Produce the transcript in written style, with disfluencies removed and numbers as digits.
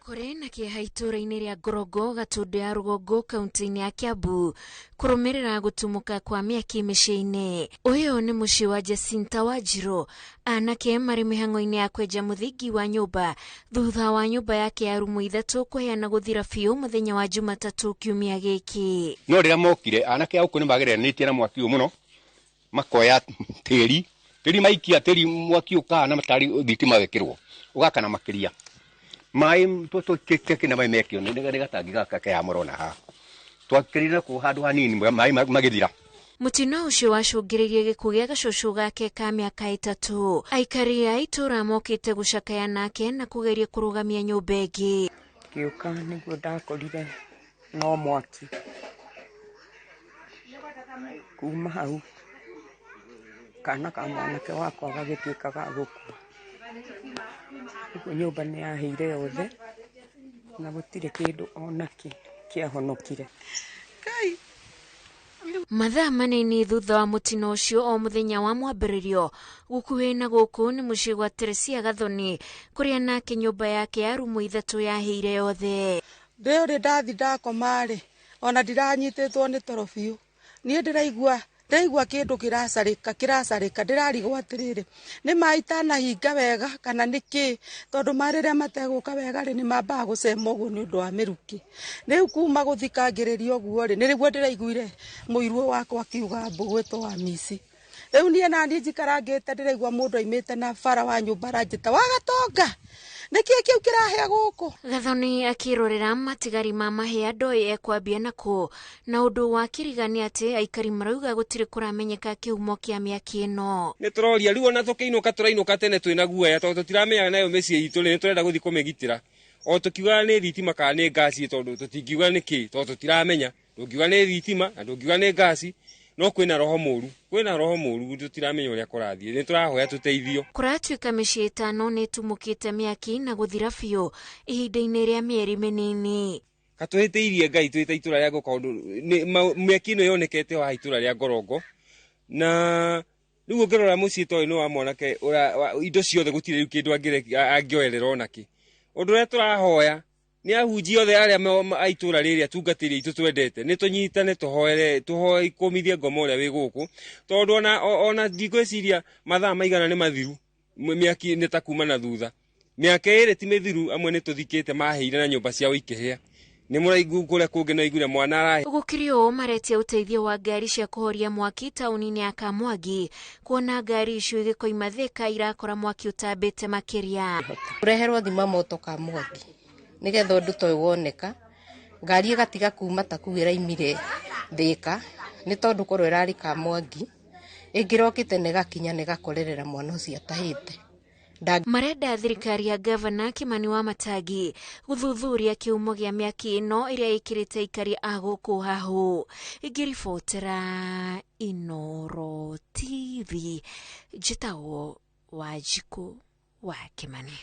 Kuri na kieha itũra-inĩ rĩa Ngorogo Gatundu ya Rũgongo kaunti-inĩ ya Kiambu kũrũmĩrĩra gũtumuka kwa mĩaki mĩciĩ-inĩ. Ũyũ nĩ mũciĩ wa Jacinta Wanjiru, anake marĩ mĩhang'o-inĩ ya kwenja mũthingi wa nyũmba thutha wa nyũmba yake ya rumu ithatũ kũheana gũthira biũ mũthenya wa Jumatatũ kiumia gĩkĩ. No rĩrĩa mokire anake a gũkũ nĩ magereranĩtie na mwaki ũyũ mũno, makoya tĩri maikia tĩri mwaki ũkahana matari thitima wekĩrwo ũgakana makĩria mai tũtũkĩke na mai mekio nĩ gatangi gaka ke amorona ha twakĩrire ku handũ hanini mai magĩthira. Mũtino ũcio wacũngĩrĩirie gĩkuũ gĩa gacũcũ gake ka mĩaka 3. Aikari a itũra mokĩte gũcakaya nake na kũgeria kũrũgamia nyũmba ĩngĩ. Gĩũka nĩguo ndakorire no mwaki kuma hau kana ka mwanake wakwa gagĩtuĩka ga gũkua. Nyũmba nĩ yahĩire yothe na gũtirĩ kĩndũ onakĩ kĩahonokire. Mathaa manini thutha wa mũtino ũcio o mũthenya wa mwambĩrĩrio gũkuhĩ na gũkũ nĩ mũciĩ gwa Teresia Gathoni kũrĩa nake nyũmba yake ya rumu ithatũ yahĩire yothe. Ndĩũrĩ ndathi ndakoma-rĩ ona ndiranyitĩtwo nĩ toro biũ. Niĩ ndĩraigua kĩndũ kĩracarĩka ndĩrarigwo atĩrĩrĩ nĩ maĩ itanahinga wega kana nĩkĩ, tondũ maĩ rĩrĩa mategũka wega-rĩ nĩ mambaga gũcema ũguo nĩ ũndũ wa mĩrukĩ. Rĩu kuma gũthikangĩrĩria ũguo-rĩ nĩrĩguo ndĩraiguire mũiruo wakwa akiuga mbũgwĩtwo wa mici. Rĩu niĩ naniĩ njikarangĩte ndĩraigua mũndũ aimĩte na bara wa nyũmba aranjĩta Wagatonga nĩkĩĩ kĩu kĩrahĩa gũkũ. Gathoni akĩrorera matigari ma mahĩa ndoĩ ekwambia nakũ, na ũndũ wa kĩrigania atĩ aikari marauga gũtirĩ kũramenyeka kĩhumo kĩa mĩaki ĩno. Nĩ tũroria rĩu ona tũkĩinũka tene twĩna guoya tondũ tũtiramenya nayo mĩciĩ itũ nĩ tũrenda gũthiĩ kũmĩgitĩra. O tũkiuga nĩ thitima kana nĩ ngasi tondũ tũtingiuga nĩkĩ tondũ tũtiramenya. Ndũngiuga nĩ thitima na ndũngiuga nĩ ngasi. No kwĩna roho mũru tũtiramenya ũrĩa kũrathiĩ. Nĩ tũrahoya tũteithio. Kũratuĩka mĩciĩ 5 nĩ ĩtumũkĩte mĩaki na gũthira biũ ihinda-inĩ rĩa mĩeri mĩnini. Katũhĩtĩirie Ngai twĩta itũra rĩa Ngorogo mĩaki ĩno yonekete wa itũra rĩa Ngorogo na rĩu ũngĩrora mũciĩ toĩ nĩ wa mwanake indo ciothe gũtirĩ rĩu kĩndũ angĩoerera onakĩ. Ũndũ ũrĩa tũrahoya nĩ ahunjia othe arĩa a itũra rĩrĩa tungatĩri itũ twendete nĩ tũnyitane tũhoe ikomithie ngoma ũrĩa wĩ gũkũ, tondũ ona ndigwĩciria mathaa maigana nĩ mathiru mĩaki nĩ ta kuma na thutha. Mĩaka ĩrĩ ti mĩthiru amwe nĩ tũthikĩte mahĩire na nyũmba ciao ikĩhĩa. Nĩ mũraigu kũrĩa kũngĩ no igure mwana arahe. Gũkĩrĩ ũũ maretia ũteithio wa ngari cia kũhoria mwaki taũni-inĩ ya Kamwangi, kuona ngari icio igĩkoima Thĩka irakora mwaki ũtambĩte makĩria. Ũreherwo thima moto Kamwangi nĩgetha ũndũ toĩ woneka, ngari ĩgatiga kuma ta kuu ĩraimire Thĩka nĩ tondũ korwo ĩrarĩ Kamwangi ĩngĩrokĩte na ĩgakinya na ĩgakorerera mwana ũcio atahĩte. Marenda thirikari ya Gavana Kimani Wamatangi gũthuthuria kĩhumo gĩa mĩaki ĩno ĩrĩa ĩkĩrĩte aikari a gũkũ hahũ. Ingĩribotera Inooro TV, njĩtagwo Wanjiku wa Kimani.